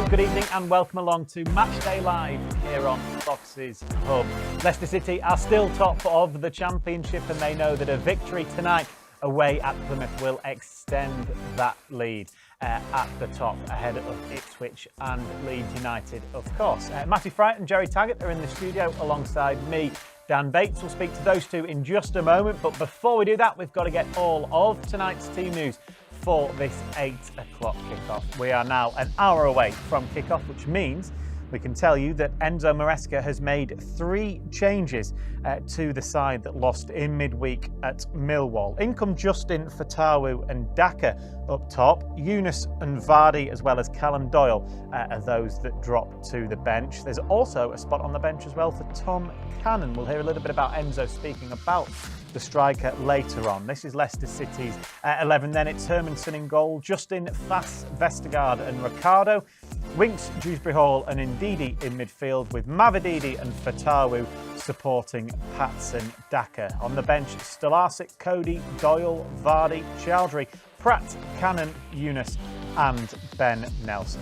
good evening and welcome along to Matchday Live here on Fox's Hub. Leicester City are still top of the Championship and they know that a victory tonight away at Plymouth will extend that lead at the top ahead of Ipswich and Leeds United, of course. Matty Fright and Jerry Taggart are in the studio alongside me, Dan Bates. We'll speak to those two in just a moment, but before we do that, we've got to get all of tonight's team news for this 8 o'clock kickoff. We are now an hour away from kickoff, which means we can tell you that Enzo Maresca has made 3 changes to the side that lost in midweek at Millwall. In come Justin, Fatawu and Daka up top. Yunus and Vardy, as well as Callum Doyle, are those that drop to the bench. There's also a spot on the bench as well for Tom Cannon. We'll hear a little bit about Enzo speaking about the striker later on. This is Leicester City's 11. Then it's Hermanson in goal, Justin, Fass, Vestergaard and Ricardo. Winks, Dewsbury Hall and Ndidi in midfield, with Mavididi and Fatawu supporting Patson Daka. On the bench, Stolarczyk, Cody, Doyle, Vardy, Chowdhury, Pratt, Cannon, Yunus and Ben Nelson.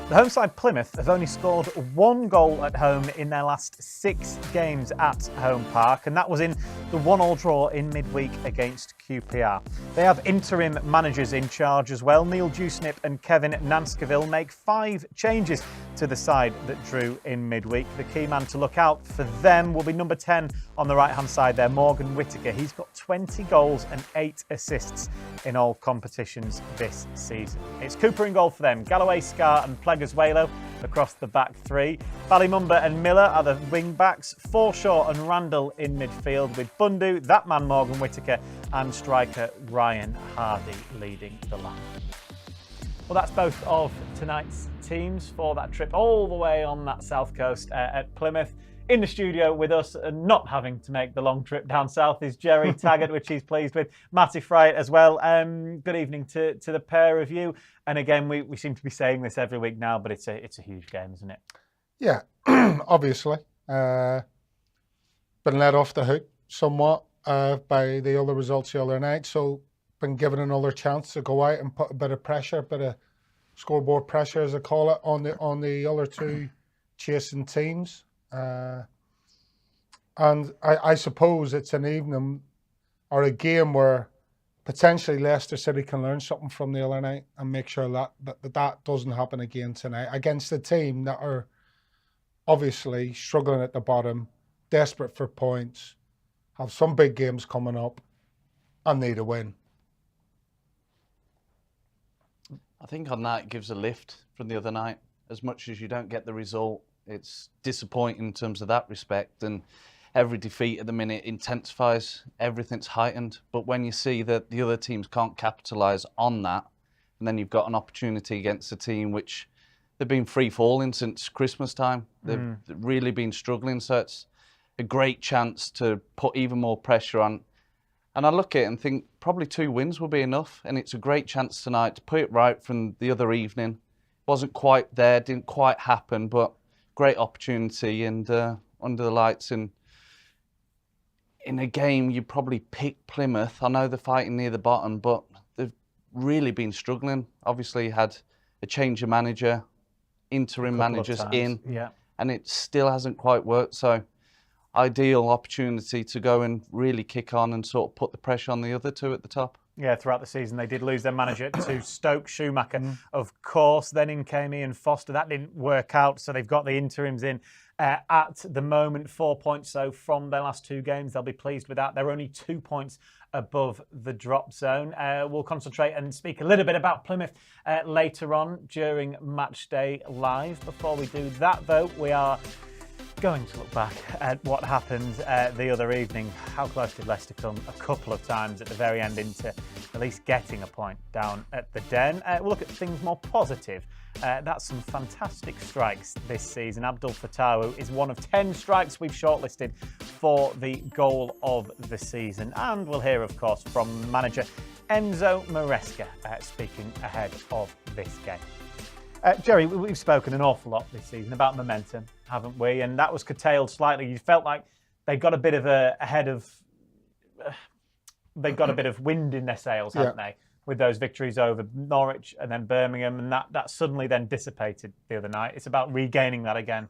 The home side Plymouth have only scored 1 goal at home in their last 6 games at Home Park, and that was in the 1-1 draw in midweek against QPR. They have interim managers in charge as well. Neil Dewsnip and Kevin Nanscoville make 5 changes to the side that drew in midweek. The key man to look out for them will be number 10 on the right-hand side there, Morgan Whittaker. He's got 20 goals and 8 assists in all competitions this season. It's Cooper in goal for them, Galloway, Scar and Plegaswalo across the back 3. Ballymumba and Miller are the wing backs, Forshaw and Randall in midfield, with Bundu, that man Morgan Whittaker and striker Ryan Hardy leading the line. Well, that's both of tonight's teams for that trip all the way on that south coast at Plymouth. In the studio with us and not having to make the long trip down south is Jerry Taggart, which he's pleased with. Matty Fright as well. Good evening to the pair of you. And again, we seem to be saying this every week now, but it's a huge game, isn't it? Yeah, obviously. Been let off the hook somewhat by the other results the other night. So been given another chance to go out and put a bit of pressure, bit of scoreboard pressure, as I call it, on the other 2 chasing teams. And I suppose it's an evening or a game where potentially Leicester City can learn something from the other night and make sure that doesn't happen again tonight against a team that are obviously struggling at the bottom, desperate for points, have some big games coming up and need a win. I think on that it gives a lift from the other night. As much as you don't get the result, it's disappointing in terms of that respect, and every defeat at the minute intensifies, everything's heightened. But when you see that the other teams can't capitalise on that, and then you've got an opportunity against a team which they've been free-falling since Christmas time. They've really been struggling, so it's a great chance to put even more pressure on. And I look at it and think probably 2 wins will be enough, and it's a great chance tonight to put it right from the other evening. Wasn't quite there, didn't quite happen, but great opportunity and under the lights. And in a game, you probably pick Plymouth. I know they're fighting near the bottom, but they've really been struggling. Obviously had a change of manager, interim managers in, and it still hasn't quite worked. So ideal opportunity to go and really kick on and sort of put the pressure on the other 2 at the top. Yeah, throughout the season, they did lose their manager to Stoke, Schumacher, of course. Then in came Ian Foster. That didn't work out, so they've got the interims in at the moment. 4 points, so from their last 2 games, they'll be pleased with that. They're only 2 points above the drop zone. We'll concentrate and speak a little bit about Plymouth later on during Matchday Live. Before we do that, though, we are going to look back at what happened the other evening. How close did Leicester come a couple of times at the very end into at least getting a point down at the Den? We'll look at things more positive. That's some fantastic strikes this season. Abdul Fatawu is one of 10 strikes we've shortlisted for the goal of the season. And we'll hear, of course, from manager Enzo Maresca speaking ahead of this game. Jerry, we've spoken an awful lot this season about momentum, haven't we? And that was curtailed slightly. You felt like they got a bit of they got a bit of wind in their sails, haven't they? with those victories over Norwich and then Birmingham, and that suddenly then dissipated the other night. It's about regaining that again.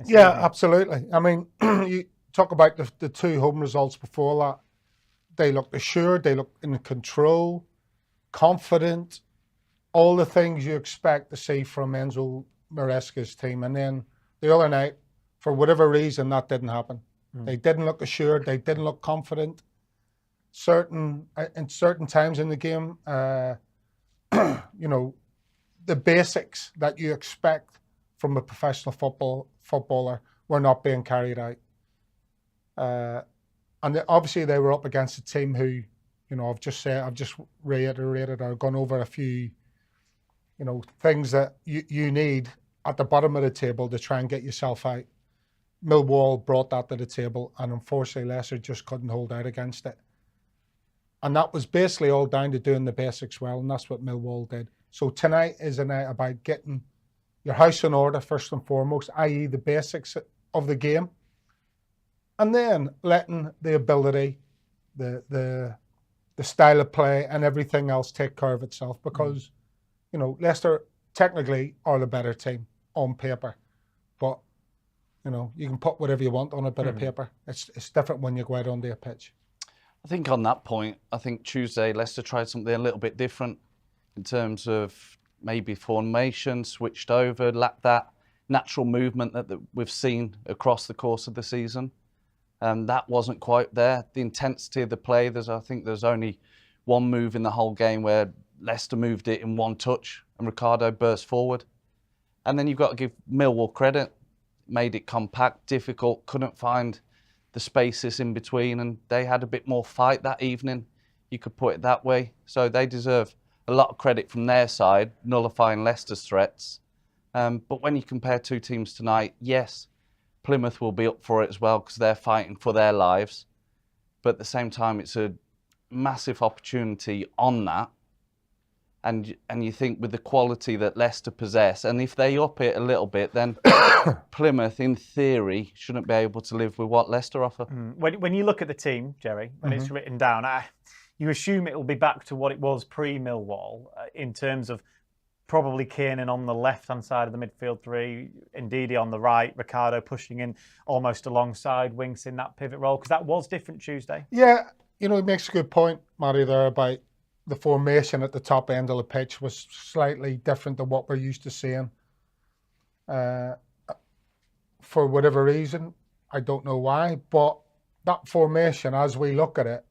Yeah, absolutely. I mean, you talk about the two home results before that. They looked assured, they looked in control, confident, all the things you expect to see from Enzo Maresca's team. And then the other night, for whatever reason, that didn't happen. They didn't look assured, they didn't look confident. In certain times in the game, you know, the basics that you expect from a professional footballer were not being carried out. And obviously they were up against a team who, you know, I've just reiterated or gone over a few, you know, things that you need at the bottom of the table to try and get yourself out. Millwall brought that to the table, and unfortunately Leicester just couldn't hold out against it. And that was basically all down to doing the basics well, and that's what Millwall did. So tonight is a night about getting your house in order first and foremost, i.e. the basics of the game, and then letting the ability, the style of play and everything else take care of itself, because you know, Leicester technically are the better team on paper, but you know, you can put whatever you want on a bit of paper. It's different when you go out onto a pitch. I think on that point, I think Tuesday Leicester tried something a little bit different in terms of maybe formation, switched over, lacked that natural movement that we've seen across the course of the season. That wasn't quite there. The intensity of the play, I think there's only one move in the whole game where Leicester moved it in one touch and Ricardo burst forward. And then you've got to give Millwall credit. Made it compact, difficult, couldn't find the spaces in between, and they had a bit more fight that evening, you could put it that way. So they deserve a lot of credit from their side, nullifying Leicester's threats. But when you compare two teams tonight, yes, Plymouth will be up for it as well because they're fighting for their lives. But at the same time, it's a massive opportunity on that. And you think with the quality that Leicester possess, and if they up it a little bit, then Plymouth, in theory, shouldn't be able to live with what Leicester offer. When you look at the team, Jerry, when it's written down, you assume it will be back to what it was pre-Millwall in terms of probably Kiernan on the left-hand side of the midfield three, Ndidi on the right, Ricardo pushing in almost alongside Winks in that pivot role, because that was different Tuesday. Yeah, you know, it makes a good point, Matty, there about the formation at the top end of the pitch was slightly different than what we're used to seeing. For whatever reason, I don't know why, but that formation, as we look at it,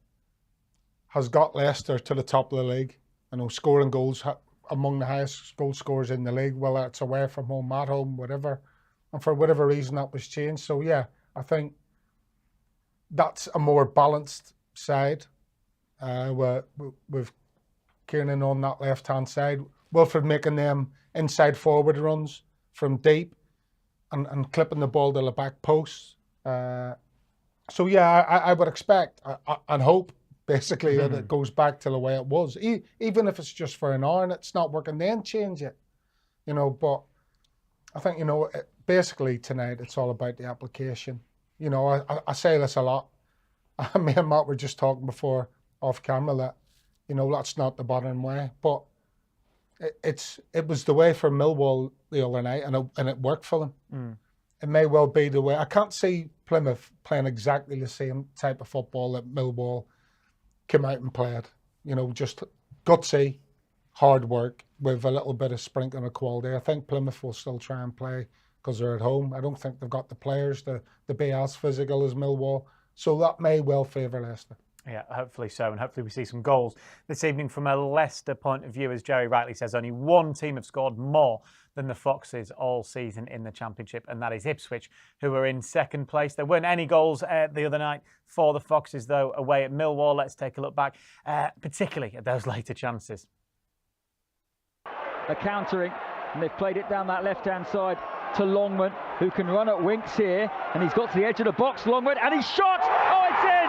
has got Leicester to the top of the league. You know, scoring goals among the highest goal scorers in the league, whether it's away from home, at home, whatever. And for whatever reason, that was changed. So yeah, I think that's a more balanced side. With Kiernan on that left-hand side, Wilfred making them inside forward runs from deep and clipping the ball to the back post. So yeah, I would expect and hope basically that it goes back to the way it was. Even if it's just for an hour and it's not working, then change it. You know, but I think, you know, basically tonight it's all about the application. You know, I say this a lot. Me and Matt were just talking before off camera that, you know, that's not the modern way, but it was the way for Millwall the other night, and it worked for them. It may well be the way. I can't see Plymouth playing exactly the same type of football that Millwall came out and played. You know, just gutsy, hard work with a little bit of sprinkling of quality. I think Plymouth will still try and play because they're at home. I don't think they've got the players to be as physical as Millwall, so that may well favour Leicester. Yeah, hopefully so, and hopefully we see some goals this evening from a Leicester point of view. As Jerry rightly says, only one team have scored more than the Foxes all season in the Championship, and that is Ipswich, who are in second place. There weren't any goals the other night for the Foxes, though, away at Millwall. Let's take a look back, particularly at those later chances. A countering, and they've played it down that left-hand side to Longman, who can run at Winks here, and he's got to the edge of the box, Longman, and he's shot! Oh, it's in!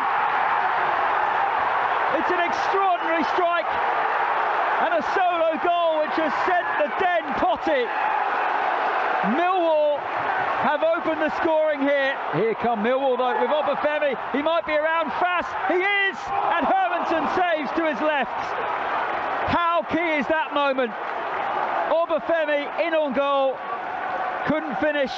It's an extraordinary strike and a solo goal which has sent the den potty. Millwall have opened the scoring here. Here come Millwall though with Obafemi. He might be around fast. He is, and Hermanson saves to his left. key is that moment? Obafemi in on goal, couldn't finish,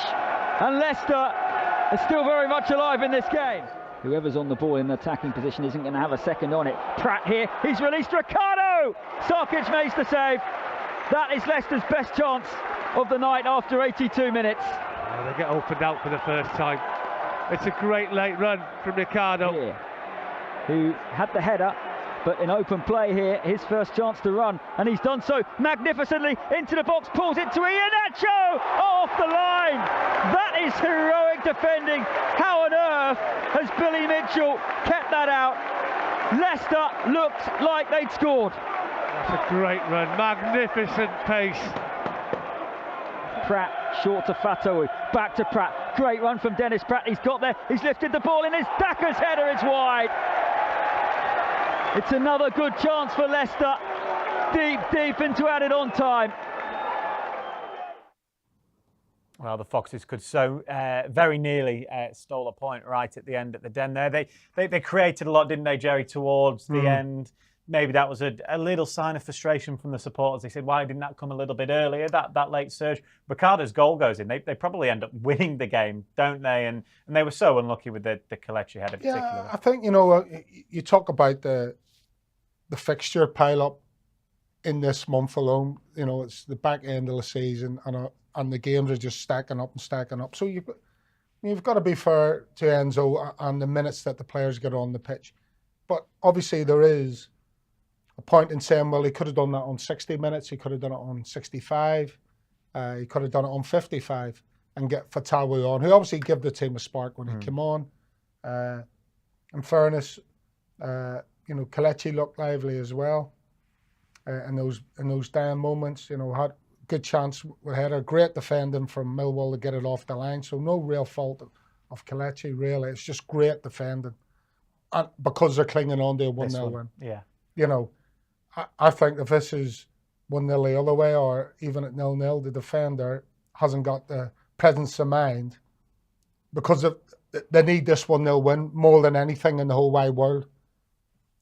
and Leicester are still very much alive in this game. Whoever's on the ball in the attacking position isn't going to have a second on it. Pratt here, he's released Ricardo! Sarkic makes the save. That is Leicester's best chance of the night after 82 minutes. Oh, they get opened out for the first time. It's a great late run from Ricardo. Here, who had the header, but in open play here, his first chance to run, and he's done so magnificently into the box, pulls it to Iheanacho, off the line. That is heroic defending. How on earth has Billy Mitchell kept that out? Leicester looked like they'd scored. That's a great run, magnificent pace. Pratt short to Fatawu, back to Pratt. Great run from Dennis Pratt. He's got there, he's lifted the ball in his Daka's header, it's wide. It's another good chance for Leicester, deep into added on time. Well, the Foxes could so very nearly stole a point right at the end at the Den there. They created a lot, didn't they, Jerry, towards the end? Maybe that was a little sign of frustration from the supporters. They said, why didn't that come a little bit earlier, that late surge? Ricardo's goal goes in. They probably end up winning the game, don't they? And they were so unlucky with the Kelechi header particularly. Yeah, I think, you talk about the fixture pile-up in this month alone. It's the back end of the season and the games are just stacking up and stacking up. So you've got to be fair to Enzo and the minutes that the players get on the pitch. But obviously there is a point in saying, well, he could have done that on 60 minutes, he could have done it on 65, he could have done it on 55 and get Fatawu on, who obviously gave the team a spark when he came on. In fairness, Kelechi looked lively as well in those down moments. Had good chance with header, great defending from Millwall to get it off the line. So no real fault of Kelechi, really. It's just great defending, and because they're clinging on to a 1-0 win. Yeah. I think if this is 1-0 the other way, or even at 0-0, the defender hasn't got the presence of mind, because they need this 1-0 win more than anything in the whole wide world.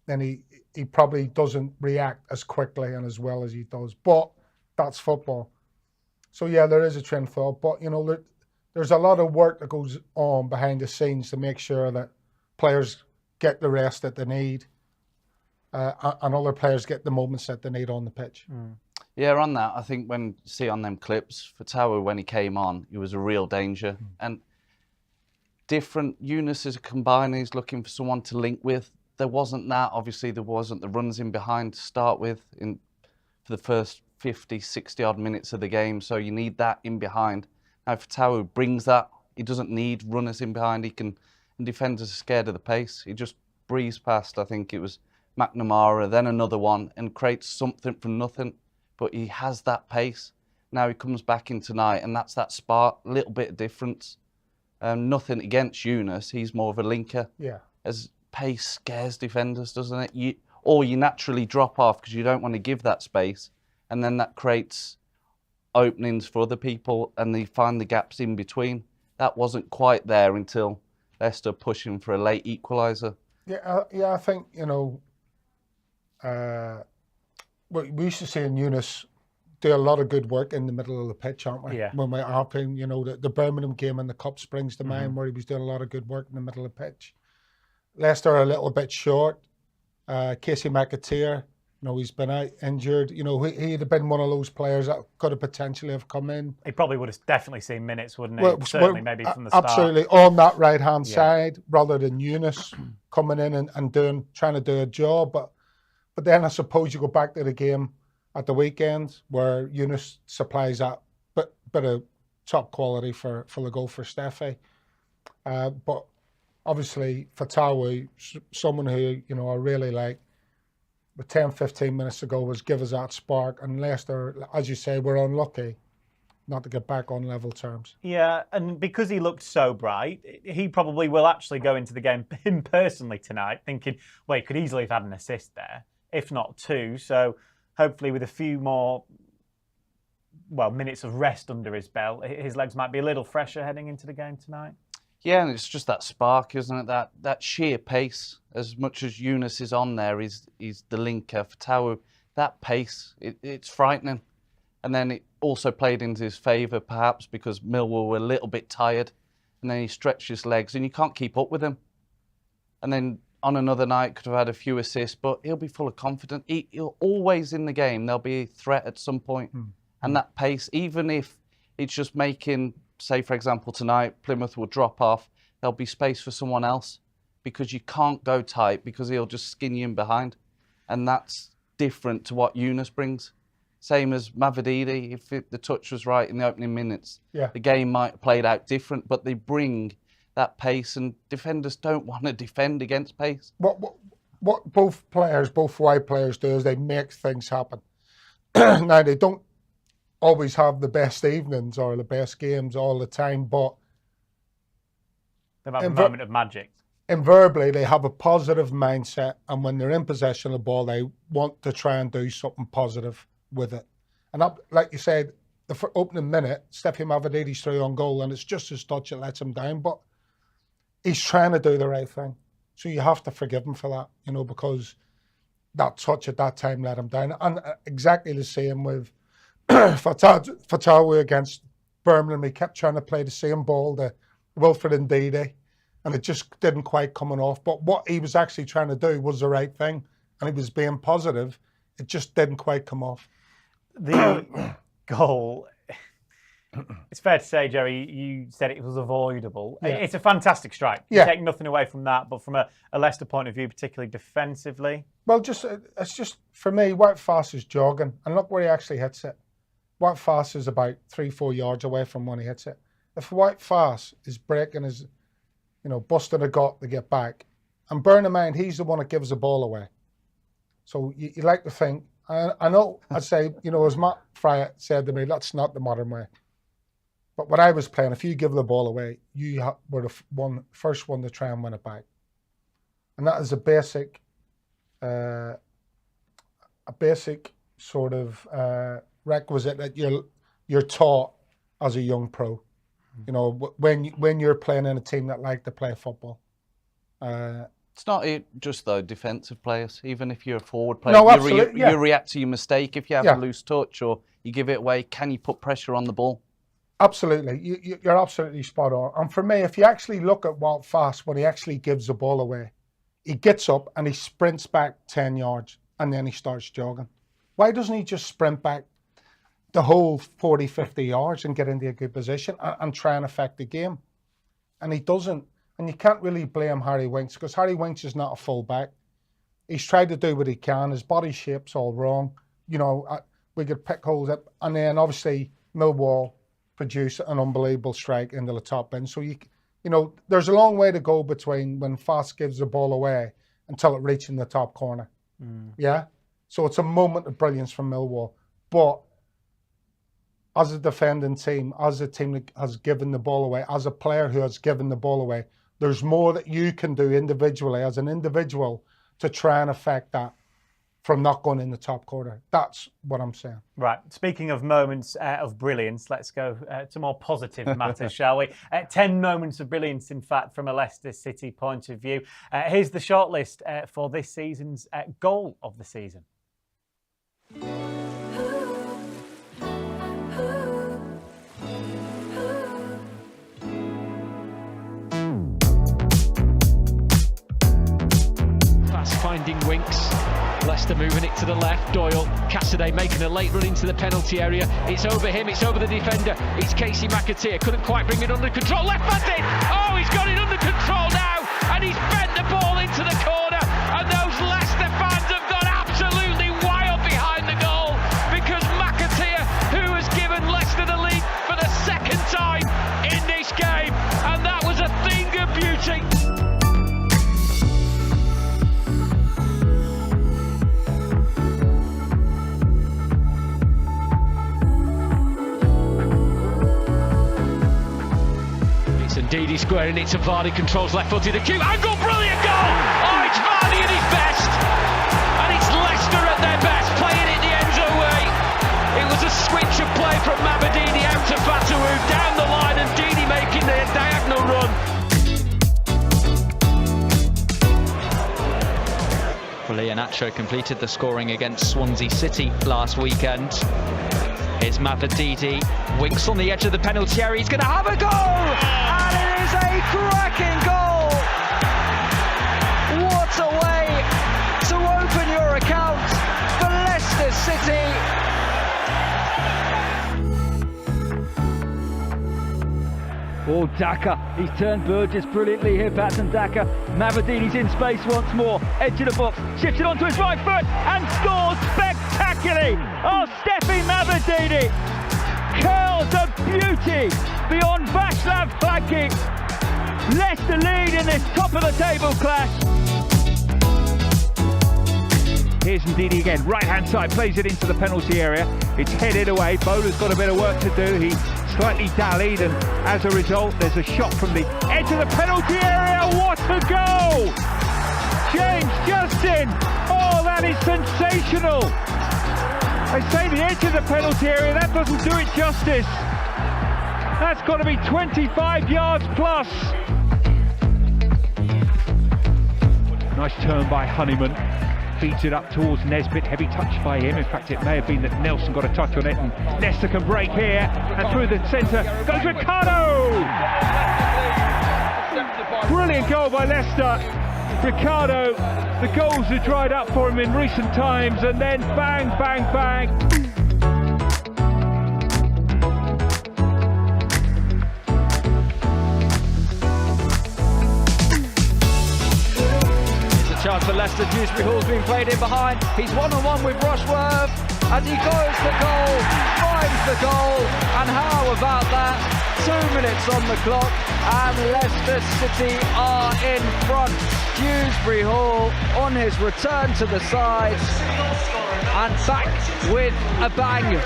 Then he probably doesn't react as quickly and as well as he does. But that's football. So yeah, there is a train of thought. But there's a lot of work that goes on behind the scenes to make sure that players get the rest that they need, and other players get the moments that they need on the pitch. Yeah, on that, I think when you see on them clips, Fatawu, when he came on, he was a real danger. And different units as a combiner, he's looking for someone to link with. There wasn't that. Obviously, there wasn't the runs in behind to start with for the first 50, 60 odd minutes of the game. So you need that in behind. Now, Fatawu brings that. He doesn't need runners in behind. And defenders are scared of the pace. He just breezed past, I think it was McNamara, then another one, and creates something from nothing. But he has that pace. Now he comes back in tonight, and that's that spark, a little bit of difference. Nothing against Yunus. He's more of a linker. Yeah. As pace scares defenders, doesn't it? Or you naturally drop off because you don't want to give that space, and then that creates openings for other people, and they find the gaps in between. That wasn't quite there until Leicester pushing for a late equaliser. Yeah, I think, we used to see in Yunus do a lot of good work in the middle of the pitch, aren't we? Yeah. When we're helping, the Birmingham game in the Cup springs to mind, where he was doing a lot of good work in the middle of the pitch. Leicester are a little bit short. Casey McAteer, he's been out injured. He'd have been one of those players that could have potentially have come in. He probably would have definitely seen minutes, wouldn't he? Certainly, maybe from the start. Absolutely, on that right-hand side, rather than Yunus coming in and trying to do a job. But then I suppose you go back to the game at the weekend where Yunus supplies that bit of top quality for the goal for Steffi. But obviously, Fatawu, someone who, I really like, with 10, 15 minutes to go, was give us that spark. And Leicester, as you say, were unlucky not to get back on level terms. Yeah, and because he looked so bright, he probably will actually go into the game, him personally, tonight, thinking, well, he could easily have had an assist there, if not two. So hopefully with a few more, minutes of rest under his belt, his legs might be a little fresher heading into the game tonight. Yeah, and it's just that spark, isn't it? That sheer pace. As much as Yunus is on there, he's the linker. Fatawu that pace, it's frightening. And then it also played into his favour, perhaps, because Millwall were a little bit tired. And then he stretched his legs, and you can't keep up with him. And then on another night, could have had a few assists, but he'll be full of confidence. He'll always in the game, there'll be a threat at some point. And that pace, even if it's just making, say, for example, tonight, Plymouth will drop off, there'll be space for someone else because you can't go tight because he'll just skin you in behind. And that's different to what Yunus brings. Same as Mavididi, if the touch was right in the opening minutes, the game might have played out different, but they bring that pace, and defenders don't want to defend against pace. What both wide players do is they make things happen. Now, they don't always have the best evenings or the best games all the time, but they have a moment of magic. Invariably, they have a positive mindset, and when they're in possession of the ball, they want to try and do something positive with it. And up, like you said, the opening minute, Steffi Mavididi's through on goal, and it's just his touch that lets him down, but he's trying to do the right thing. So you have to forgive him for that, you know, because that touch at that time let him down. And exactly the same with Fatawu against Birmingham. He kept trying to play the same ball to Wilfred Ndidi, and it just didn't quite come off. But what he was actually trying to do was the right thing, and he was being positive. It just didn't quite come off. The goal, it's fair to say, Jerry, you said it was avoidable. Yeah. It's a fantastic strike. You take nothing away from that, but from a Leicester point of view, particularly defensively. Well, it's just, for me, Wout Faes is jogging, and look where he actually hits it. Wout Faes is about 3-4 yards away from when he hits it. If Wout Faes is breaking his, you know, busting a gut to get back, and bear in mind, he's the one that gives the ball away. So you like to think, I know, I'd say, you know, as Matt Fryer said to me, that's not the modern way. But when I was playing, if you give the ball away, you were the first one to try and win it back. And that is a basic sort of requisite that you're taught as a young pro. You know, when you're playing in a team that like to play football. It's not just though defensive players. Even if you're a forward player, no, absolutely, you react to your mistake. If you have a loose touch or you give it away, can you put pressure on the ball? Absolutely, you're absolutely spot on. And for me, if you actually look at Wout Faes when he actually gives the ball away, he gets up and he sprints back 10 yards and then he starts jogging. Why doesn't he just sprint back the whole 40, 50 yards and get into a good position and try and affect the game? And he doesn't. And you can't really blame Harry Winks because Harry Winks is not a full-back. He's tried to do what he can. His body shape's all wrong. You know, we could pick holes up. And then obviously Millwall produce an unbelievable strike into the top end. So, you know, there's a long way to go between when Faes gives the ball away until it reaches the top corner. Yeah? So it's a moment of brilliance from Millwall. But as a defending team, as a team that has given the ball away, as a player who has given the ball away, there's more that you can do individually as an individual to try and affect that from not going in the top corner. That's what I'm saying. Right. Speaking of moments of brilliance, let's go to more positive matters, shall we? 10 moments of brilliance, in fact, from a Leicester City point of view. Here's the shortlist for this season's goal of the season. Finding Winks, Leicester moving it to the left, Doyle, Cassidy making a late run into the penalty area, it's over him, it's over the defender, it's Casey McAteer, couldn't quite bring it under control, left-handed, oh he's got it under control now, and he's bent the ball into the corner, and those Leicester fans have gone absolutely wild behind the goal, because McAteer, who has given Leicester the lead for the second time in this game, and that was a thing of beauty. Ndidi squaring it to Vardy, controls left-footed, acute angle, brilliant goal! Oh, it's Vardy at his best! And it's Leicester at their best, playing it the Enzo way. It was a switch of play from Mavididi out to Fatawu, down the line, and Ndidi making their diagonal run. Brilliant. Iheanacho completed the scoring against Swansea City last weekend. Here's Mavididi, winks on the edge of the penalty area, he's going to have a goal! And it is a cracking goal! What a way to open your account for Leicester City! Oh, Daka, he's turned Burgess brilliantly here, Patson Daka. Mavadidi's in space once more, edge of the box, shifted onto his right foot and scores spectacularly! Oh, Steffi Mavididi curls a beauty beyond Václav Fáky. Leicester lead in this top of the table clash. Here's Ndidi again, right hand side, plays it into the penalty area. It's headed away, Bowler's got a bit of work to do. He slightly dallied, and as a result there's a shot from the edge of the penalty area. What a goal! James Justin, oh, that is sensational. I say the edge of the penalty area, that doesn't do it justice. That's got to be 25 yards plus. Nice turn by Honeyman. Feeds it up towards Nesbitt, heavy touch by him. In fact, it may have been that Nelson got a touch on it, and Leicester can break here. And through the centre goes Ricardo! Brilliant goal by Leicester. Ricardo, the goals have dried up for him in recent times, and then bang, bang, bang. Chance for Leicester. Dewsbury Hall's been played in behind. He's one-on-one with Rushworth, and he goes for goal, finds the goal, and how about that? 2 minutes on the clock, and Leicester City are in front. Dewsbury Hall on his return to the side, and back with a bang.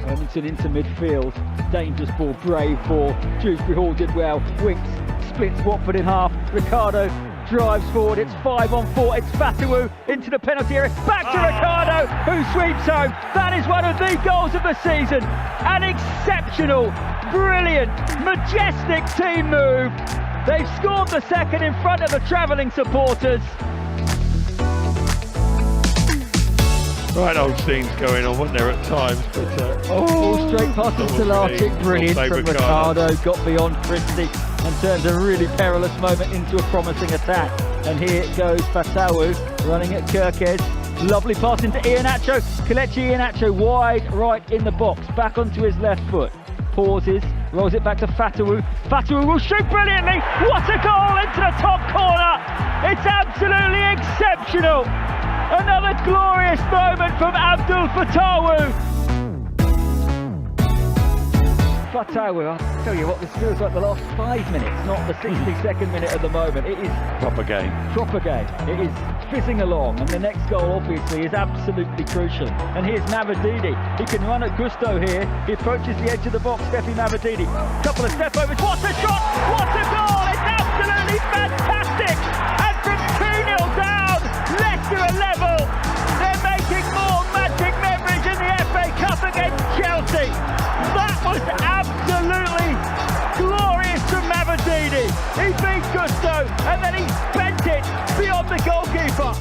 Edmonton into midfield, dangerous ball, brave ball. Dewsbury Hall did well. Winks splits Watford in half. Ricardo drives forward. It's 5-on-4. It's Fatawu into the penalty area. Back to Ricardo, who sweeps home. That is one of the goals of the season. An exceptional, brilliant, majestic team move. They've scored the second in front of the travelling supporters. Right old scenes going on, wasn't there, at times? But Straight past to Lartic, brilliant from Ricardo, got beyond Christie and turns a really perilous moment into a promising attack. And here it goes, Fatawu running at Kirkhead. Lovely pass into Iheanacho. Kelechi Iheanacho wide right in the box, back onto his left foot. Pauses, rolls it back to Fatawu. Fatawu will shoot brilliantly. What a goal into the top corner. It's absolutely exceptional. Another glorious moment from Abdul Fatawu. Fatawu, I'll tell you what, this feels like the last 5 minutes, not the 62nd minute at the moment. It is proper game. Proper game. It is fizzing along, and the next goal obviously is absolutely crucial. And here's Mavididi. He can run at gusto here. He approaches the edge of the box, Steffi Mavididi. Couple of step overs. What a shot! What a goal! It's absolutely fantastic! And from 2-0 down, Leicester are level. They're making more magic memories in the FA Cup against Chelsea. That was absolutely glorious from Mavididi. He beat Gusto and then he bent it beyond the goalkeeper.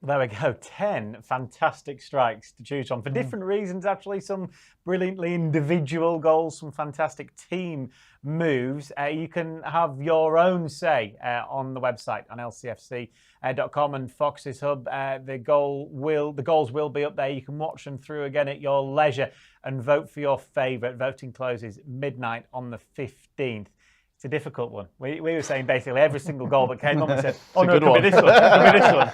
There we go, 10 fantastic strikes to choose from for different reasons, actually. Some brilliantly individual goals, some fantastic team moves. You can have your own say on the website on lcfc.com and Fox's Hub. The goals will be up there. You can watch them through again at your leisure and vote for your favourite. Voting closes midnight on the 15th. It's a difficult one. We were saying basically every single goal that came on, we said, oh no, it could be this one, it could be this one.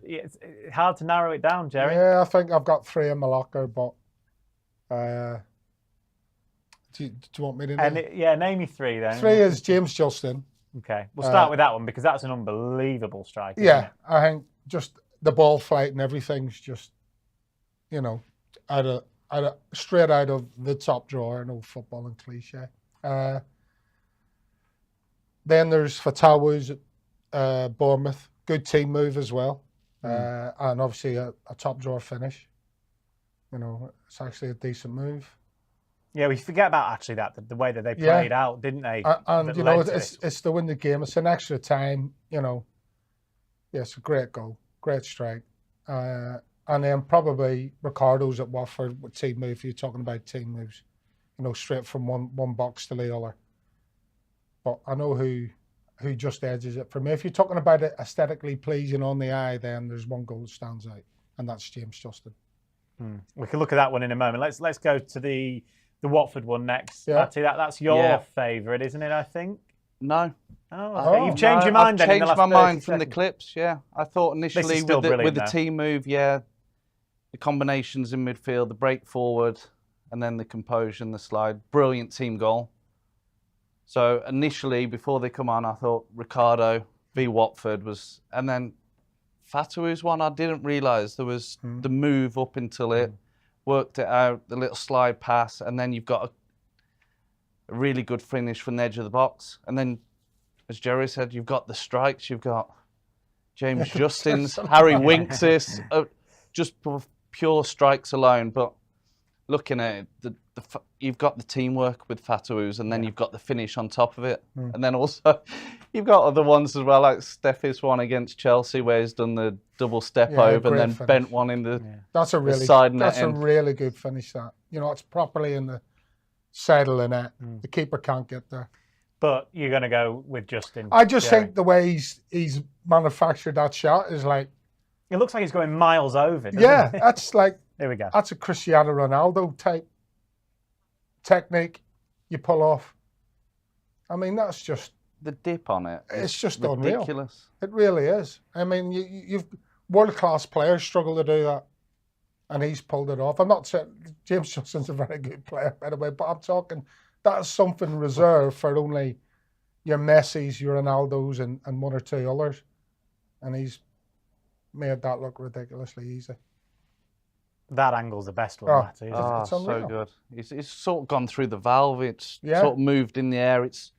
It's hard to narrow it down, Jerry. Yeah, I think I've got 3 in my locker, but do you want me to name? Name me 3 then. 3 is James Justin. Okay, we'll start with that one because that's an unbelievable strike. Yeah, I think just the ball flight and everything's just, you know, straight out of the top drawer, an old footballing cliche. Then there's Fatawu's at Bournemouth. Good team move as well. and obviously a top drawer finish. You know, it's actually a decent move. Yeah, we forget about actually the way that they played out, didn't they? And you know, it's to win the game. It's an extra time. You know, yeah, it's a great goal, great strike, and then probably Ricardo's at Watford with team move. You're talking about team moves, you know, straight from one box to the other. But I know who just edges it for me. If you're talking about it aesthetically pleasing on the eye, then there's one goal that stands out, and that's James Justin. We can look at that one in a moment. Let's go to the Watford one next. Yeah. Matty, that's your favourite, isn't it? I think. No. Oh, okay. You've changed your mind. I've then changed my mind from the clips. Yeah, I thought initially with the team move, the combinations in midfield, the break forward, and then the composure and the slide. Brilliant team goal. So initially, before they come on, I thought Ricardo v Watford was, and then Fatou's one. I didn't realise there was the move up until it. Worked it out, the little slide pass, and then you've got a really good finish from the edge of the box. And then, as Jerry said, you've got the strikes, you've got James Justin's, Harry Winks', just pure strikes alone. But looking at it, you've got the teamwork with Fatou's, and then you've got the finish on top of it. And then also, you've got other ones as well, like Steffi's one against Chelsea, where he's done the double step over and then finish. bent one in the That's a really side net. That's a really good finish. That, you know, it's properly in the side of the net. The keeper can't get there. But you're going to go with Justin. I just think the way he's manufactured that shot is like. It looks like he's going miles over. Doesn't it? That's like. There we go. That's a Cristiano Ronaldo type technique you pull off. I mean, that's just the dip on it. It's just ridiculous. Unreal. It really is. I mean, you've world-class players struggle to do that, and he's pulled it off. I'm not saying James Justin's a very good player, by the way, but I'm talking that's something reserved for only your Messis, your Ronaldos, and one or two others, and he's made that look ridiculously easy. That angle's the best one, Matty. It's so good. It's sort of gone through the valve. It's sort of moved in the air. It's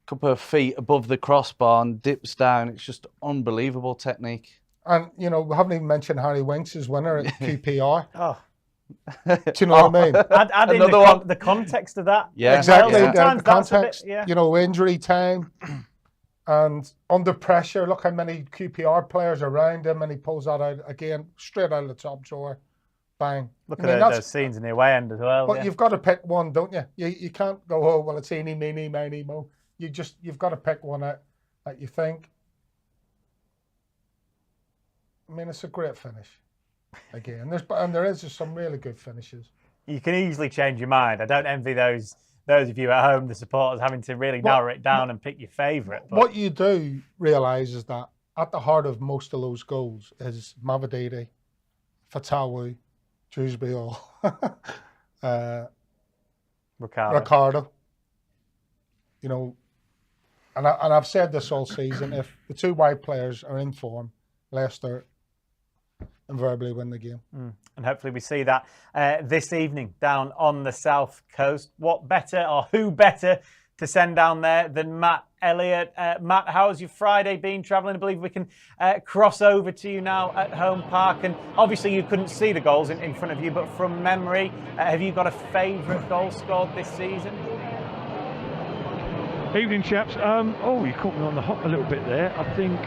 a couple of feet above the crossbar and dips down. It's just unbelievable technique. And, you know, we haven't even mentioned Harry Winks' winner at QPR. Do you know what I mean? Add in the context of that. Yeah, exactly. Sometimes the context, you know, injury time and under pressure. Look how many QPR players around him, and he pulls that out again, straight out of the top drawer. Bang. Look at those scenes in the away end as well. But you've got to pick one, don't you? You can't go, oh, well, it's eeny, meeny, miny, mo. You've got to pick one out that you think. I mean, it's a great finish. Again, there is just some really good finishes. You can easily change your mind. I don't envy those of you at home, the supporters, having to really narrow it down and pick your favourite. What you do realise is that at the heart of most of those goals is MATCHDAY, Fatawu, Dewsbury Hall, Ricardo. You know, and I've said this all season, if the two white players are in form, Leicester invariably win the game. And hopefully we see that this evening down on the south coast. What better, or who better to send down there than Matt Elliott? Matt, how's your Friday been travelling? I believe we can cross over to you now at Home Park. And obviously you couldn't see the goals in front of you, but from memory, have you got a favourite goal scored this season? Evening, chaps. You caught me on the hop a little bit there. I think...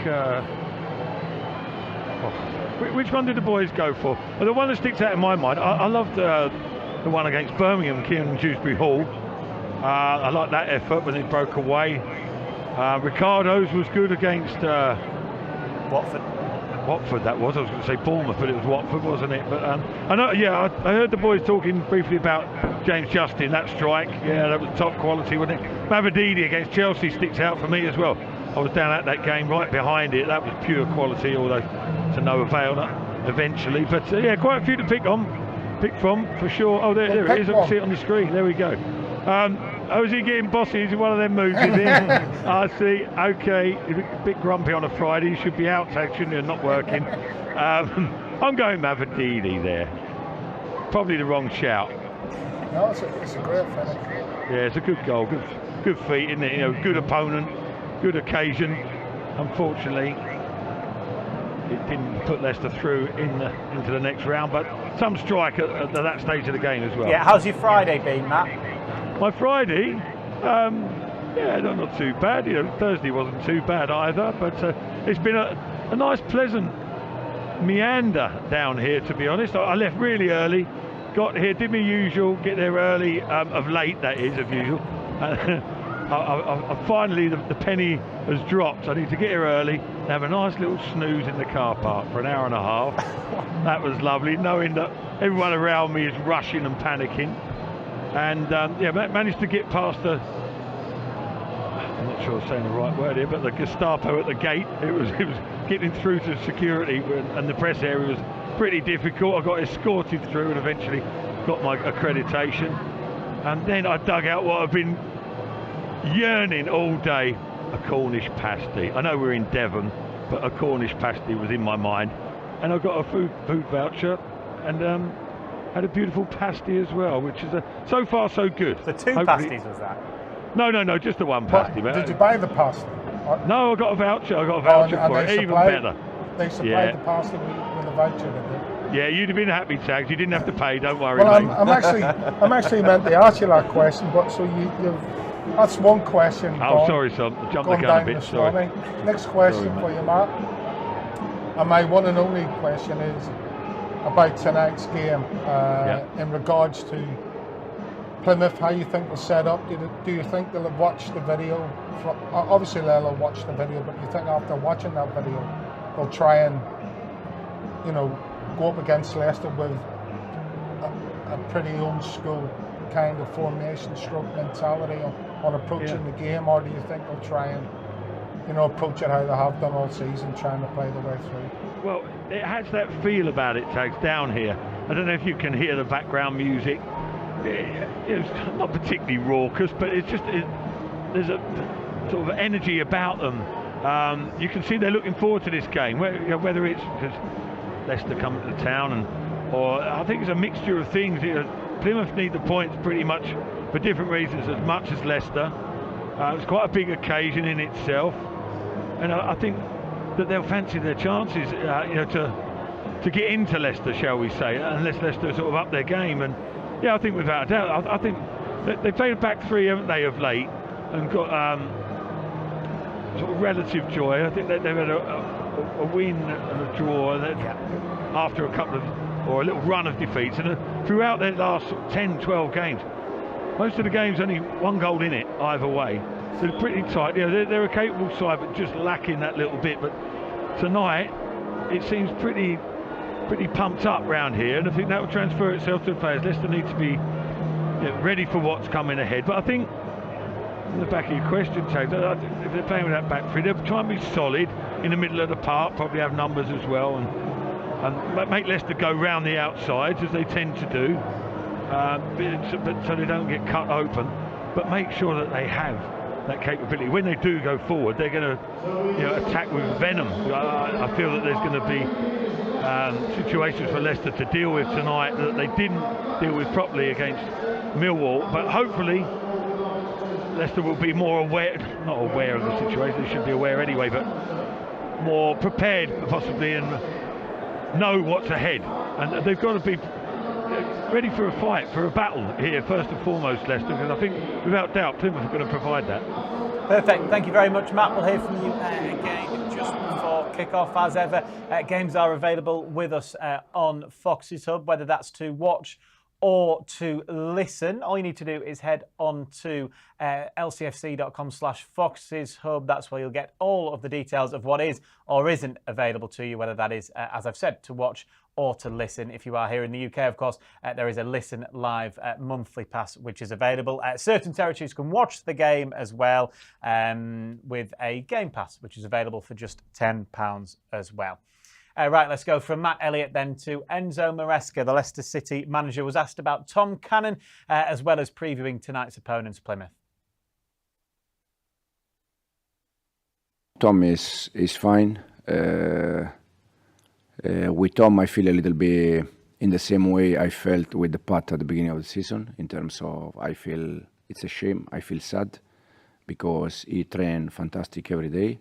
which one did the boys go for? Well, the one that sticks out in my mind, I loved the one against Birmingham, Kieran Dewsbury Hall. I like that effort when it broke away. Ricardo's was good against Watford, that was. I was going to say Bournemouth, but it was Watford, wasn't it? But I know, I heard the boys talking briefly about James Justin, that strike. Yeah, that was top quality, wasn't it? MATCHDAY against Chelsea sticks out for me as well. I was down at that game right behind it. That was pure quality, although to no avail eventually. But quite a few to pick from for sure. Oh, there it is. I can see it on the screen. There we go. Is he getting bossy? Is it one of them moves? Is it? I see. Okay, a bit grumpy on a Friday. He should be out, shouldn't he? Not working. I'm going MATCHDAY there. Probably the wrong shout. No, it's a great finish. Yeah, it's a good goal. Good feat, isn't it? You know, good opponent. Good occasion. Unfortunately, it didn't put Leicester through into the next round, but some strike at that stage of the game as well. Yeah, how's your Friday been, Matt? My Friday, yeah, not too bad. Thursday wasn't too bad either, but it's been a nice, pleasant meander down here, to be honest. I left really early, got here, did my usual, get there early, of late, that is, of usual. I finally, the penny has dropped. I need to get here early and have a nice little snooze in the car park for an hour and a half. That was lovely, knowing that everyone around me is rushing and panicking. And yeah, managed to get past the, I'm not sure I'm saying the right word here, but the Gestapo at the gate. It was getting through to security, and the press area was pretty difficult. I got escorted through and eventually got my accreditation. And then I dug out what I've been yearning all day, a Cornish pasty. I know we're in Devon, but a Cornish pasty was in my mind. And I got a food voucher and had a beautiful pasty as well, which is so far so good. The two pasties was that? No, just the one pasty. Did you buy the pasty? No, I got a voucher. For it, even better. They supplied the pasty with a voucher, did they? Yeah, you'd have been happy, Tags. You didn't have to pay. Don't worry. Well, mate. I'm actually meant to ask you that question, but so you've that's one question. Oh, sorry, son. I jumped the gun a bit. Sorry. Next question for you, Matt. And my one and only question is about tonight's game in regards to Plymouth. How you think they'll set up? Do you think they'll have watched the video? Obviously, they'll have watched the video, but you think after watching that video, they'll try and go up against Leicester with a pretty old school kind of formation stroke mentality on approaching the game, or do you think they'll try and approach it how they have done all season, trying to play the way through? Well, it has that feel about it, Tags, down here. I don't know if you can hear the background music. It's not particularly raucous, but there's a sort of energy about them. You can see they're looking forward to this game, whether it's because Leicester come to town or I think it's a mixture of things. Plymouth need the points pretty much for different reasons as much as Leicester. It's quite a big occasion in itself, and I think that they'll fancy their chances, to get into Leicester, shall we say, unless Leicester sort of up their game. And yeah, I think without a doubt, I think they played a back three, haven't they, of late, and got sort of relative joy. I think they've had a win and a draw after a couple of, or a little run of defeats, and throughout their last 10, 12 games, most of the games only one goal in it either way. So they're pretty tight. They're a capable side, but just lacking that little bit. But tonight, it seems pretty pumped up round here, and I think that will transfer itself to the players. Leicester need to be ready for what's coming ahead. But I think, in the back of your question, Tags, if they're playing with that back three, they'll try and be solid in the middle of the park, probably have numbers as well, and make Leicester go round the outsides as they tend to do, but so they don't get cut open. But make sure that they have that capability. When they do go forward, they're going to attack with venom. I feel that there's going to be situations for Leicester to deal with tonight that they didn't deal with properly against Millwall. But hopefully Leicester will be more aware, not aware of the situation, they should be aware anyway, but more prepared possibly, and know what's ahead. And they've got to be ready for a fight, for a battle here, first and foremost, Leicester, because I think without doubt Plymouth are going to provide that. Perfect. Thank you very much, Matt. We'll hear from you again just before kick-off. As ever, games are available with us on Foxes Hub, whether that's to watch or to listen. All you need to do is head on to lcfc.com/Foxes Hub. That's where you'll get all of the details of what is or isn't available to you, whether that is, as I've said, to watch or to listen. If you are here in the UK, of course, there is a Listen Live monthly pass which is available. Certain territories can watch the game as well with a Game Pass, which is available for just £10 as well. Right, let's go from Matt Elliott then to Enzo Maresca. The Leicester City manager was asked about Tom Cannon as well as previewing tonight's opponents, Plymouth. Tom is fine. With Tom, I feel a little bit in the same way I felt with the Pat at the beginning of the season, in terms of I feel it's a shame, I feel sad, because he trained fantastic every day.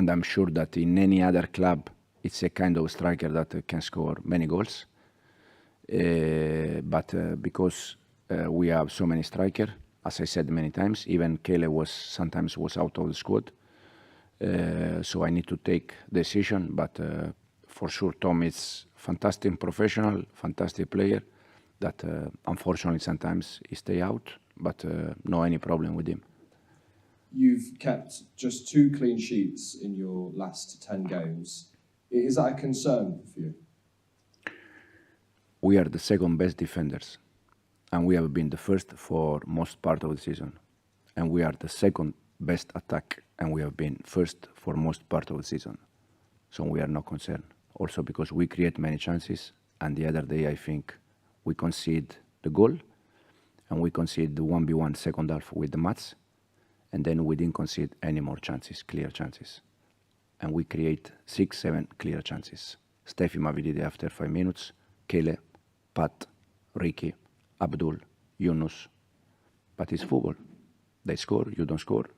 and I'm sure that in any other club, it's a kind of striker that can score many goals. But because we have so many strikers, as I said many times, even Kele sometimes was out of the squad. So I need to take decision, but for sure Tom is fantastic professional, fantastic player that unfortunately sometimes he stay out, but no any problem with him. You've kept just 2 clean sheets in your last 10 games. Is that a concern for you? We are the second best defenders, and we have been the first for most part of the season. And we are the second best attack, and we have been first for most part of the season. So we are not concerned. Also because we create many chances, and the other day I think we concede the goal, and we concede the 1v1 second half with the Mats, and then we didn't concede any more chances, clear chances. And we create 6-7 clear chances. Steffi Mavididi after 5 minutes, Kele, Pat, Ricky, Abdul, Yunus. But it's football. They score, you don't score.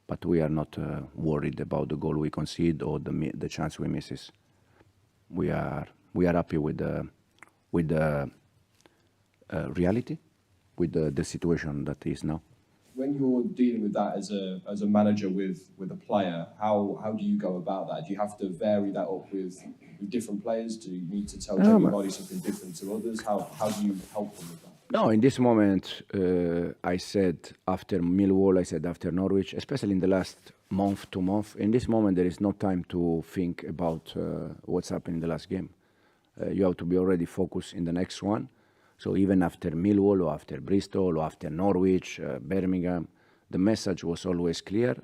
But we are not worried about the goal we concede or the chance we misses. We are happy with the reality, with the situation that is now. When you're dealing with that as a manager with a player, how do you go about that? Do you have to vary that up with different players? Do you need to tell everybody something different to others? How do you help them with that? No, in this moment, I said after Millwall, I said after Norwich, especially in the last month, 2 months. In this moment, there is no time to think about what's happened in the last game. You have to be already focused in the next one. So even after Millwall or after Bristol or after Norwich, Birmingham, the message was always clear.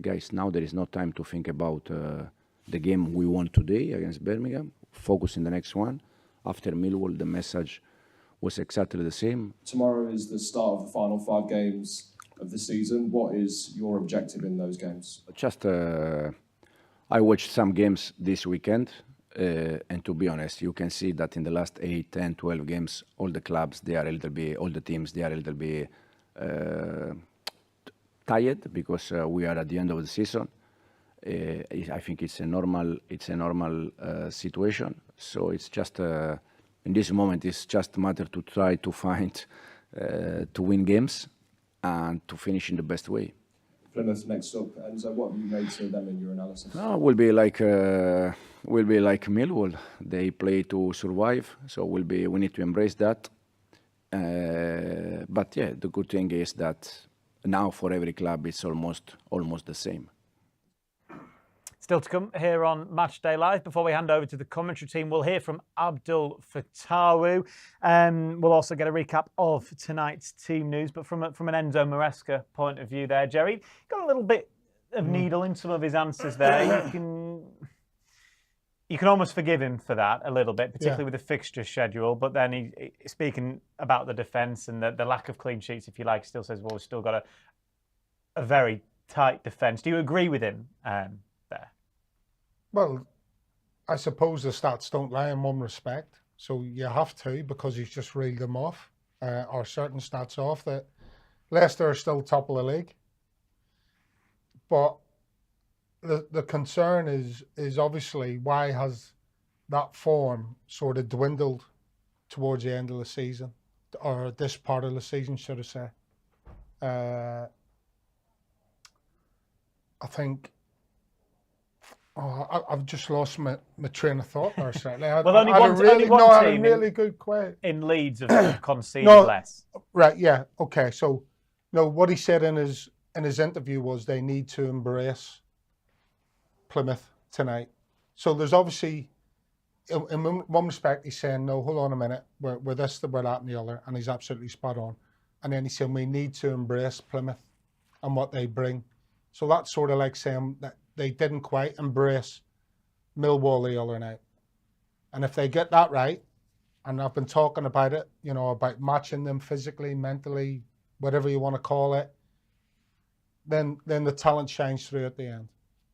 Guys, now there is no time to think about the game we won today against Birmingham. Focus in the next one. After Millwall, the message was exactly the same. Tomorrow is the start of the final 5 games of the season. What is your objective in those games? Just, I watched some games this weekend. And to be honest, you can see that in the last 8, 10, 12 games, all the clubs, all the teams, they are a little bit tired because we are at the end of the season. I think it's a normal situation. So it's just, in this moment, it's just a matter to try to find, to win games and to finish in the best way. Plymouth next up, and so what have you made to them in your analysis? No, will be like Millwall. They play to survive, so we need to embrace that. But yeah, the good thing is that now for every club it's almost the same. Still to come here on Matchday Live. Before we hand over to the commentary team, we'll hear from Abdul Fatawu. We'll also get a recap of tonight's team news, but from an Enzo Maresca point of view there, Jerry, got a little bit of needle in some of his answers there. You can almost forgive him for that a little bit, particularly with the fixture schedule, but then he speaking about the defence and the lack of clean sheets, if you like, still says, well, we've still got a very tight defence. Do you agree with him there? Well, I suppose the stats don't lie in one respect. So you have to, because he's just reeled them off, or certain stats off, that Leicester are still top of the league. But the concern is obviously why has that form sort of dwindled towards the end of the season, or this part of the season, should I say. I think... Oh, I've just lost my train of thought there, certainly. Well, only one team really good question. In Leeds have conceded less. Right, yeah, okay. So, no, what he said in his interview was they need to embrace Plymouth tonight. So there's obviously, in one respect, he's saying, no, hold on a minute, we're this, we're that, and the other, and he's absolutely spot on. And then he said, we need to embrace Plymouth and what they bring. So that's sort of like saying that they didn't quite embrace Millwall the other night. And if they get that right, and I've been talking about it, about matching them physically, mentally, whatever you want to call it, then the talent shines through at the end.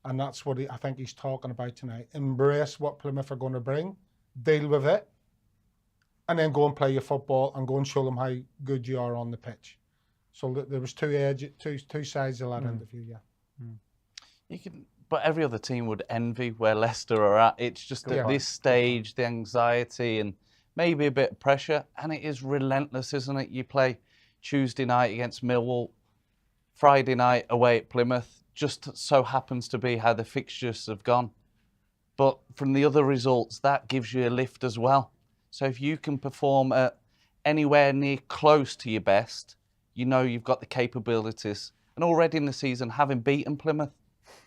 And that's what I think he's talking about tonight. Embrace what Plymouth are going to bring, deal with it, and then go and play your football and go and show them how good you are on the pitch. So there was two sides of that interview, yeah. You can but every other team would envy where Leicester are at. It's just at this stage, the anxiety and maybe a bit of pressure, and it is relentless, isn't it? You play Tuesday night against Millwall, Friday night away at Plymouth. Just so happens to be how the fixtures have gone. But from the other results, that gives you a lift as well. So if you can perform at anywhere near close to your best, you know you've got the capabilities. And already in the season, having beaten Plymouth,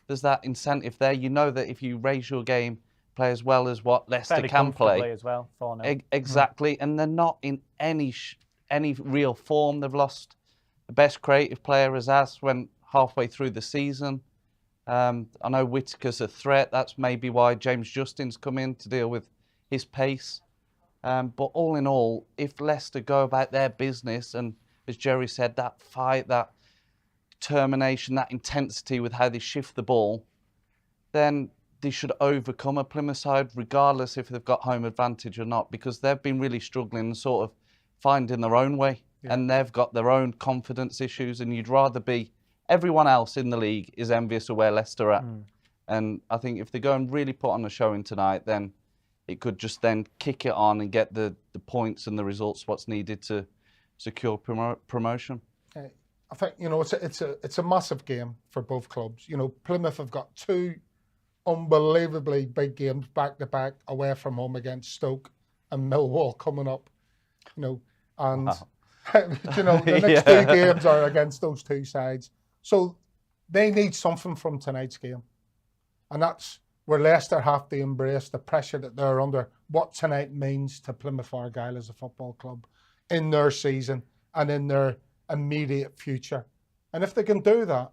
there's that incentive there. You know that if you raise your game, play as well as what Leicester Fairly can play. as well, 4-0. Exactly, and they're not in any real form. They've lost the best creative player, Azaz, went halfway through the season. I know Whittaker's a threat. That's maybe why James Justin's come in to deal with his pace. But all in all, if Leicester go about their business and, as Jerry said, that fight, that determination, that intensity with how they shift the ball, then they should overcome a Plymouth side, regardless if they've got home advantage or not, because they've been really struggling and sort of finding their own way. Yeah. And they've got their own confidence issues, and you'd rather be... Everyone else in the league is envious of where Leicester are at. And I think if they go and really put on a showing tonight, then it could just then kick it on and get the points and the results what's needed to secure promotion. I think, you know, it's a massive game for both clubs. You know, Plymouth have got two unbelievably big games back-to-back away from home against Stoke and Millwall coming up. You know, and you know, the next two games are against those two sides. So they need something from tonight's game. And that's where Leicester have to embrace the pressure that they're under, what tonight means to Plymouth Argyle as a football club in their season and in their immediate future. And if they can do that,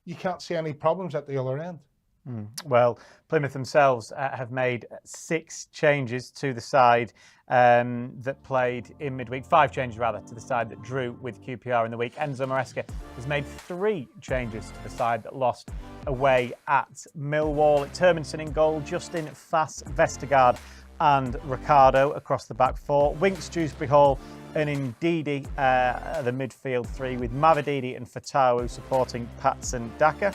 you can't see any problems at the other end. Well, Plymouth themselves have made 6 changes to the side that played in midweek. 5 changes, rather, to the side that drew with QPR in the week. Enzo Maresca has made 3 changes to the side that lost away at Millwall. It's Hermansen in goal, Justin, Fass, Vestergaard and Ricardo across the back 4. Winks, Dewsbury Hall and Ndidi the midfield 3, with Mavididi and Fatawu supporting Patson Daka.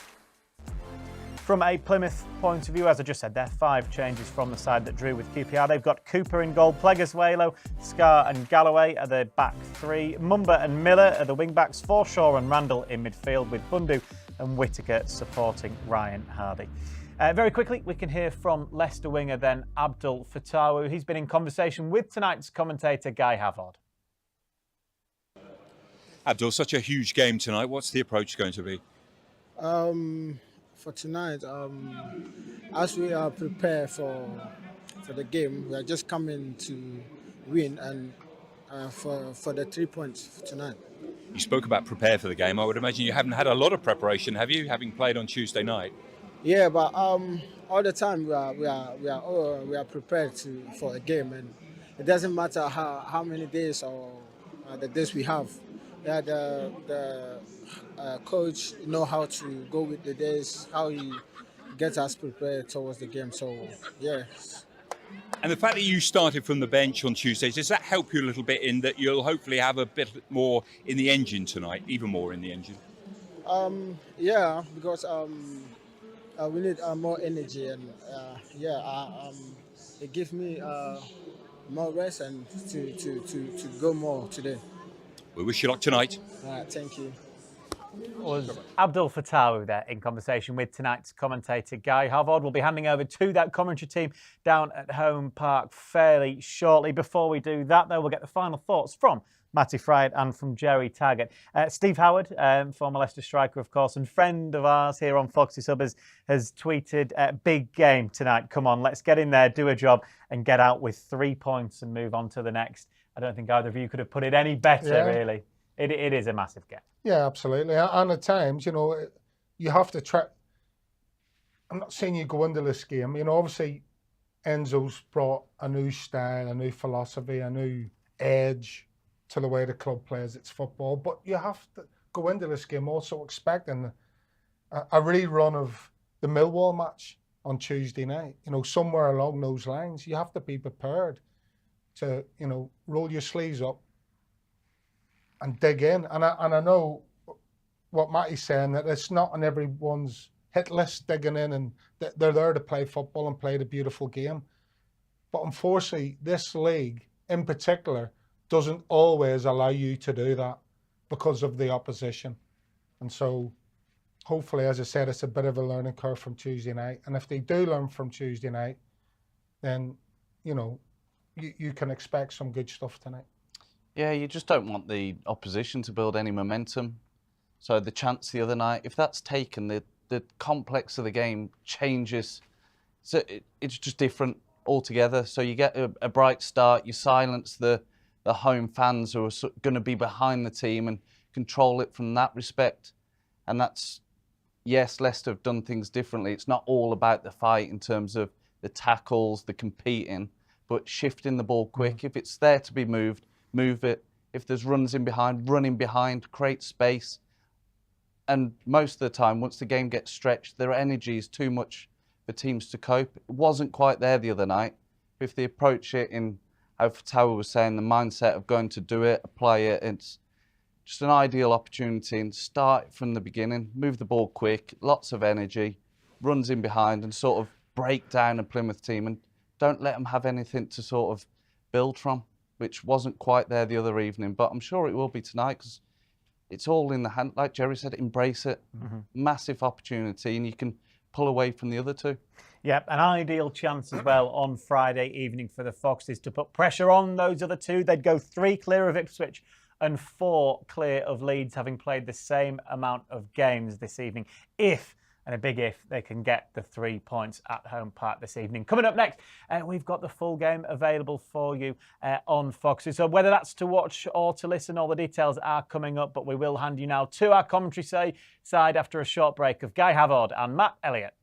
From a Plymouth point of view, as I just said, there are 5 changes from the side that drew with QPR. They've got Cooper in goal, Pleguezuelo, Scar and Galloway are the back 3. Mumba and Miller are the wing-backs, Forshaw and Randall in midfield, with Bundu and Whittaker supporting Ryan Hardy. Very quickly, we can hear from Leicester winger then Abdul Fatawu. He's been in conversation with tonight's commentator Guy Havard. Abdul, such a huge game tonight. What's the approach going to be? For tonight, as we are prepared for the game, we are just coming to win and for the 3 points tonight. You spoke about prepare for the game. I would imagine you haven't had a lot of preparation, have you? Having played on Tuesday night. Yeah, but all the time we are prepared for a game, and it doesn't matter how many days or the days we have. Yeah, the coach know how to go with the days, how he gets us prepared towards the game. So, yes. And the fact that you started from the bench on Tuesdays, does that help you a little bit in that you'll hopefully have a bit more in the engine tonight, even more in the engine? Yeah, because we need more energy, and it gives me more rest and to go more today. We wish you luck tonight. Thank you. Was Abdul Fatawu there in conversation with tonight's commentator Guy Havard. We'll be handing over to that commentary team down at Home Park fairly shortly. Before we do that, though, we'll get the final thoughts from Matty Fried and from Jerry Taggart. Steve Howard, former Leicester striker, of course, and friend of ours here on Fox's Hub, has tweeted, big game tonight. Come on, let's get in there, do a job and get out with 3 points and move on to the next. I don't think either of you could have put it any better, really. It is a massive game. Yeah, absolutely. And at times, you know, you have to try. I'm not saying you go into this game. You know, obviously, Enzo's brought a new style, a new philosophy, a new edge to the way the club plays its football. But you have to go into this game also expecting a rerun of the Millwall match on Tuesday night. You know, somewhere along those lines, you have to be prepared to, you know, roll your sleeves up and dig in. And I know what Matty's saying, that it's not in everyone's hitless, digging in, and they're there to play football and play the beautiful game. But unfortunately, this league in particular doesn't always allow you to do that because of the opposition. And so hopefully, as I said, it's a bit of a learning curve from Tuesday night. And if they do learn from Tuesday night, then, you know, you can expect some good stuff tonight. Yeah, you just don't want the opposition to build any momentum. So the chance the other night, if that's taken, the complex of the game changes. So it's just different altogether. So you get a bright start, you silence the home fans who are going to be behind the team and control it from that respect. And that's, yes, Leicester have done things differently. It's not all about the fight in terms of the tackles, the competing, but shifting the ball quick. If it's there to be moved, move it. If there's runs in behind, run in behind, create space. And most of the time, once the game gets stretched, their energy is too much for teams to cope. It wasn't quite there the other night. If they approach it in, how Tower was saying, the mindset of going to do it, apply it, it's just an ideal opportunity, and start from the beginning, move the ball quick, lots of energy, runs in behind, and sort of break down a Plymouth team and don't let them have anything to sort of build from, which wasn't quite there the other evening. But I'm sure it will be tonight because it's all in the hand. Like Jerry said, embrace it. Massive opportunity, and you can pull away from the other two. Yep, an ideal chance as well on Friday evening for the Foxes to put pressure on those other two. They'd go 3 clear of Ipswich and 4 clear of Leeds, having played the same amount of games this evening. If, and a big if, they can get the 3 points at Home Park this evening. Coming up next, we've got the full game available for you on Foxes. So whether that's to watch or to listen, all the details are coming up, but we will hand you now to our commentary side after a short break of Guy Havard and Matt Elliott.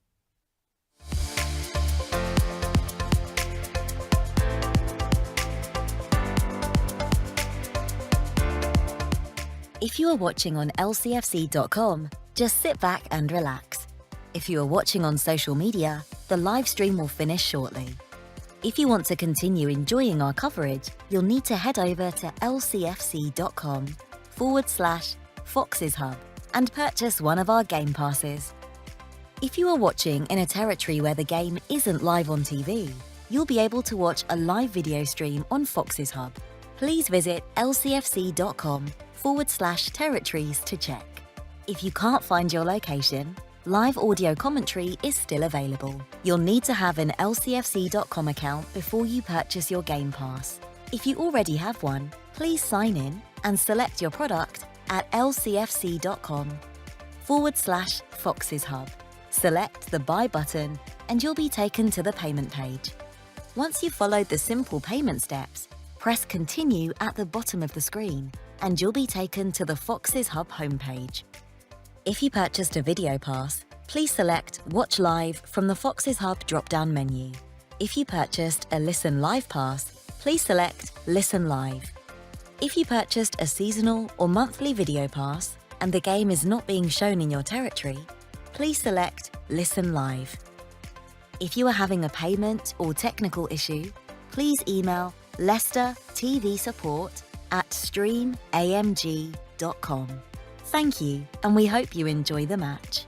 If you are watching on lcfc.com, just sit back and relax. If you are watching on social media, the live stream will finish shortly. If you want to continue enjoying our coverage, you'll need to head over to lcfc.com/Foxes Hub and purchase one of our game passes. If you are watching in a territory where the game isn't live on TV, you'll be able to watch a live video stream on Foxes Hub. Please visit lcfc.com/territories to check. If you can't find your location, live audio commentary is still available. You'll need to have an lcfc.com account before you purchase your Game Pass. If you already have one, please sign in and select your product at lcfc.com/Foxes Hub. Select the Buy button and you'll be taken to the payment page. Once you've followed the simple payment steps, press Continue at the bottom of the screen and you'll be taken to the Foxes Hub homepage. If you purchased a video pass, please select Watch Live from the Foxes Hub drop-down menu. If you purchased a Listen Live pass, please select Listen Live. If you purchased a seasonal or monthly video pass and the game is not being shown in your territory, please select Listen Live. If you are having a payment or technical issue, please email Leicester TV Support at streamamg.com. Thank you, and we hope you enjoy the match.